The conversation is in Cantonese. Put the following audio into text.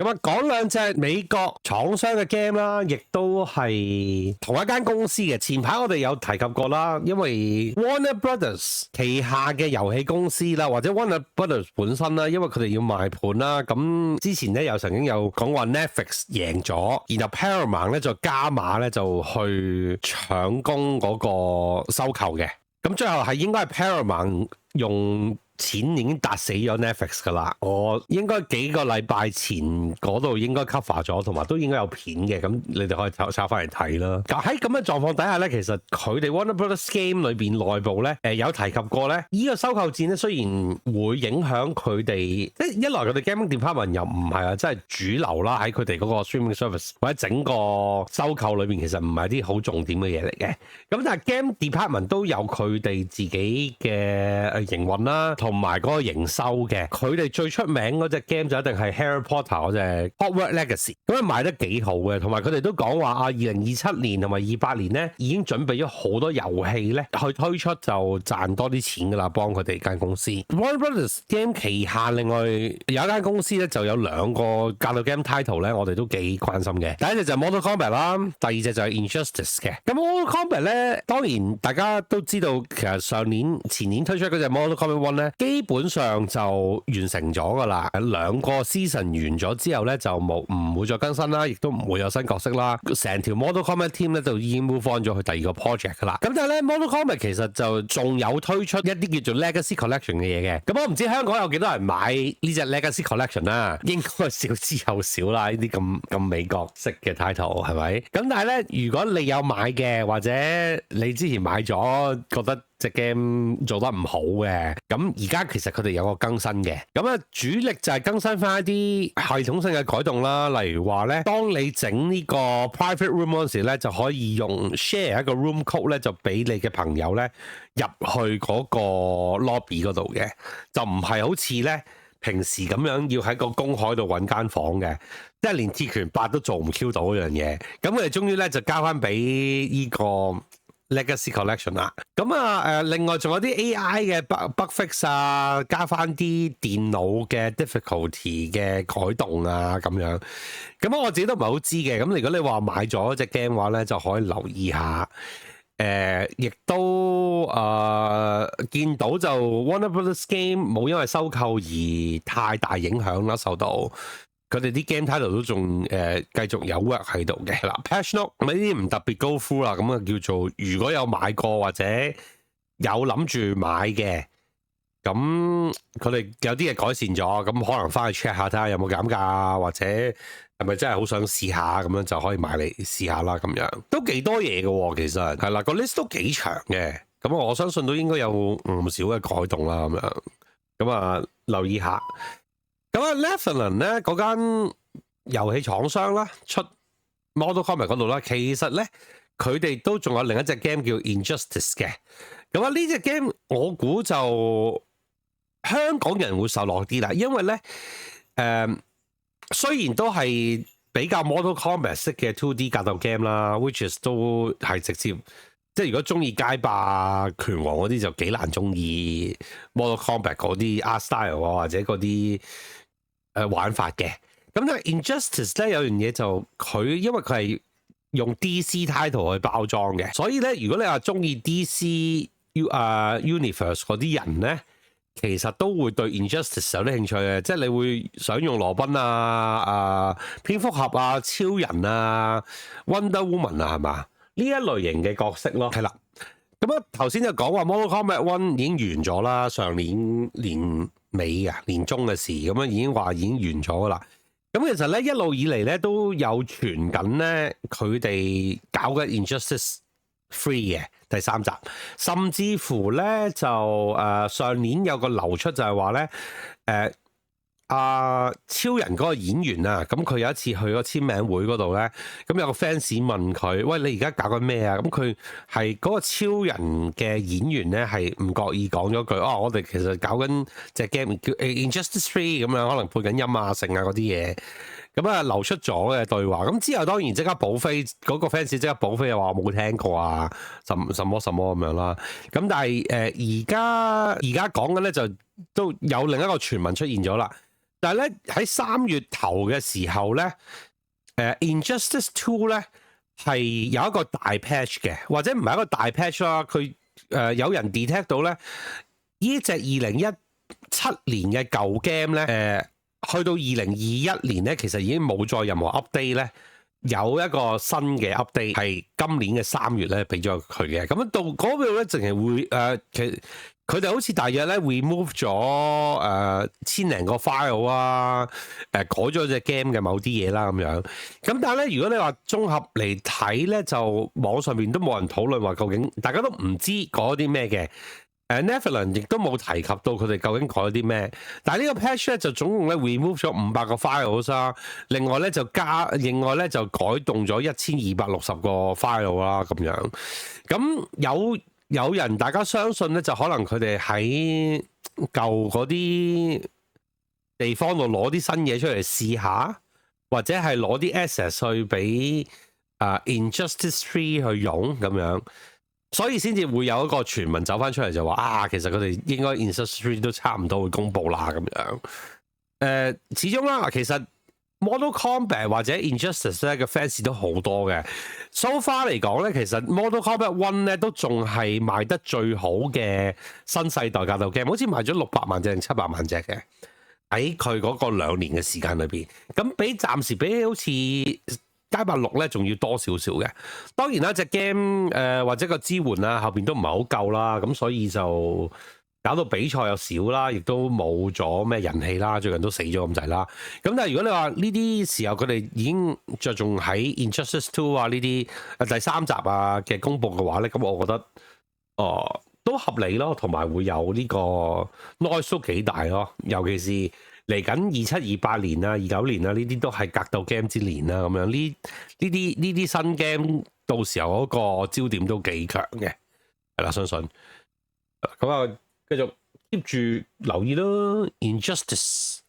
咁啊，講兩隻美國廠商嘅 game 啦，亦都係同一間公司嘅。前排我哋有提及過啦，因為 Warner Brothers 旗下嘅遊戲公司啦，或者 Warner Brothers 本身啦，因為佢哋要賣盤啦。咁之前咧又曾經有講話 Netflix 贏咗，然後 Paramount 咧就加碼咧就去搶攻嗰個收購嘅。咁最後係應該係 Paramount 用錢已經搭死咗 Netflix 噶啦，我應該幾個禮拜前嗰度應該 cover 咗，同埋都應該有片嘅，咁你哋可以抄翻嚟睇啦。喺咁嘅狀況底下咧，其實佢哋 Warner Brothers Game 裏邊內部咧，有提及過咧，呢個收購戰咧雖然會影響佢哋，即係一來佢哋 Gaming Department 又唔係真係主流啦，喺佢哋嗰個 streaming service 或者整個收購裏邊其實唔係啲好重點嘅嘢嚟嘅。咁但係 Game Department 都有佢哋自己嘅營運啦，同埋嗰個營收嘅。佢哋最出名嗰隻 game 就一定係 Harry Potter 嗰隻 Hogwarts Legacy， 咁樣賣得幾好嘅。同埋佢哋都講話2027年同埋28年咧已經準備咗好多遊戲咧去推出，就賺多啲錢噶啦，幫佢哋間公司。Warner Brothers Game 旗下另外有一間公司咧就有兩個格鬥 game title 咧，我哋都幾關心嘅。第一隻就係 Mortal Kombat 啦，第二隻就係 Injustice 嘅。咁 Mortal Kombat 咧，當然大家都知道，其實前年推出嗰隻 Mortal Kombat One 咧，基本上就完成咗噶啦。兩個 season 完咗之後咧，就唔會再更新啦，亦都唔會有新角色啦。成條 Mortal Kombat team 咧就已經 move on 咗去第二個 project 噶啦。咁但係咧 Mortal Kombat 其實就仲有推出一啲叫做 Legacy Collection 嘅嘢嘅。咁我唔知香港有幾多人買呢隻 Legacy Collection 啦，應該少之又少啦。呢啲咁美國式嘅 title 係咪？咁但係咧，如果你有買嘅，或者你之前買咗覺得隻 game 做得唔好嘅，咁而家其實佢哋有個更新嘅，咁啊主力就係更新翻一啲系統性嘅改動啦，例如話咧，當你整呢個 private room 嗰陣時咧，就可以用 share 一個 room code 咧，就俾你嘅朋友咧入去嗰個 lobby 嗰度嘅，就唔係好似咧平時咁樣要喺個公海度揾間房嘅，即係連鐵拳8都做唔 Q 到嗰樣嘢。咁佢哋終於咧就交翻俾呢個 Legacy Collection 啦，咁另外仲有啲 AI 嘅 bug fix 啊，加翻啲電腦嘅 difficulty 嘅改動啊，咁樣。咁我自己都唔係好知嘅。咁如果你話買咗隻 game 嘅話咧，就可以留意下。亦都見到就 Warner Brothers Game 冇因為收購而太大影響啦，受到。佢哋啲 game title 都仲繼續有 work 喺度嘅啦。Patch Note 呢啲唔特別 go through 啦，咁啊叫做如果有買過或者有諗住買嘅，咁佢哋有啲嘢改善咗，咁可能翻去 check 下睇下有冇減價，或者係咪真係好想試下咁樣就可以買嚟試下啦。咁樣都幾多嘢嘅喎，其實係啦，個 list 都幾長嘅，咁我相信都應該有唔少嘅改動啦。咁樣咁啊留意下。咁啊 Netherlands 咧嗰間遊戲廠商啦，出 Mortal Kombat 嗰度啦，其實咧佢哋都仲有另一隻 game 叫 Injustice 嘅。咁啊呢隻 game 我估就香港人會受落啲啦，因為咧雖然都係比較 Mortal Kombat 式嘅 2D 格鬥 game 啦 ，which is 都係直接。即係如果中意街霸拳王嗰啲就幾難中意 Mortal Kombat 嗰啲 art style 啊，或者嗰啲玩法嘅。咁但係 Injustice 咧有樣嘢就因為佢係用 DC title 去包裝嘅，所以咧如果你話中意 DC Universe 嗰啲人咧，其實都會對 Injustice 有啲興趣嘅。即係你會想用羅賓蝙蝠俠啊、超人啊、Wonder Woman 啊，係嘛？呢一類型嘅角色咯，係啦。咁啊頭先就講話 Mortal Kombat One 已經完咗啦，上年年尾啊年中嘅事，咁樣已經話已經完咗噶啦。咁其實咧一路以嚟咧都有傳緊咧，佢哋搞嘅 Injustice 3嘅第3集，甚至乎咧就上年有個流出就係話咧超人嗰個演員啊，咁佢有一次去個簽名會嗰度咧，咁有個 fans 問佢：喂，你而家搞緊咩啊？咁佢係嗰個超人嘅演員咧，係唔覺意講咗句：我哋其實搞緊隻 game 叫 Injustice 3咁樣，可能配緊音啊、剩啊嗰啲嘢。咁啊流出咗嘅對話，咁之後當然即刻補飛，嗰個 fans 即刻補飛又話冇聽過啊，什麼咁樣啦。咁但係而家講緊咧就都有另一個傳聞出現咗啦。但係咧喺3月頭嘅時候咧，Injustice 2咧係有一個大 patch 嘅，或者唔係一個大 patch 啦，佢有人 detect 到咧呢隻2017年嘅舊 game 咧，去到2021年咧，其實已經冇再任何 update 咧。有一個新嘅 update 係今年嘅3月咧俾咗佢嘅，咁到嗰度咧淨係會其實佢哋好似大約咧 remove 咗千零個 file 啊，改咗隻 game 嘅某啲嘢啦咁樣。咁但係咧，如果你話綜合嚟睇咧，就網上面都冇人討論話究竟，大家都唔知改咗啲咩嘅。Netherlands 亦都冇提及到佢哋究竟改咗啲咩，但係呢個 patch 咧就總共咧 remove 咗500個 files 啦，另外咧就改動咗1260個 file 啦咁樣。咁有人大家相信咧，就可能佢哋喺舊嗰啲地方度攞啲新嘢出嚟試下，或者係攞啲 access 去俾Injustice 3去用咁樣。所以先至會有一個傳聞走翻出嚟就話其實佢哋應該 Injustice 3都差唔多會公佈啦咁樣。始終啦，其實 Mortal Kombat 或者 Injustice 咧嘅 fans 都好多嘅。So far 嚟講咧，其實 Mortal Kombat 1咧都仲係賣得最好嘅新世代格鬥 game，好似賣咗600萬隻定700萬隻嘅喺佢嗰個2年嘅時間裏邊。咁暫時比好似街霸6咧仲要多少少嘅，當然啦，隻 game 或者個支援啊後邊都唔係好夠啦，咁所以就搞到比賽又少啦，亦都冇咗咩人氣啦，最近都死咗咁滯啦。咁但係如果你話呢啲時候佢哋已經着重喺 Injustice 2啊呢啲第3集啊嘅公佈嘅話咧，咁我覺得都合理咯，同埋會有呢個 noise 都幾大咯，尤其是嚟緊27、28年啊、29年啊，呢啲都係格鬥 game 之年啦，咁樣呢啲新 game 到時候嗰個焦點都幾強嘅，係啦，相信咁繼續 keep 住留意咯 ，Injustice。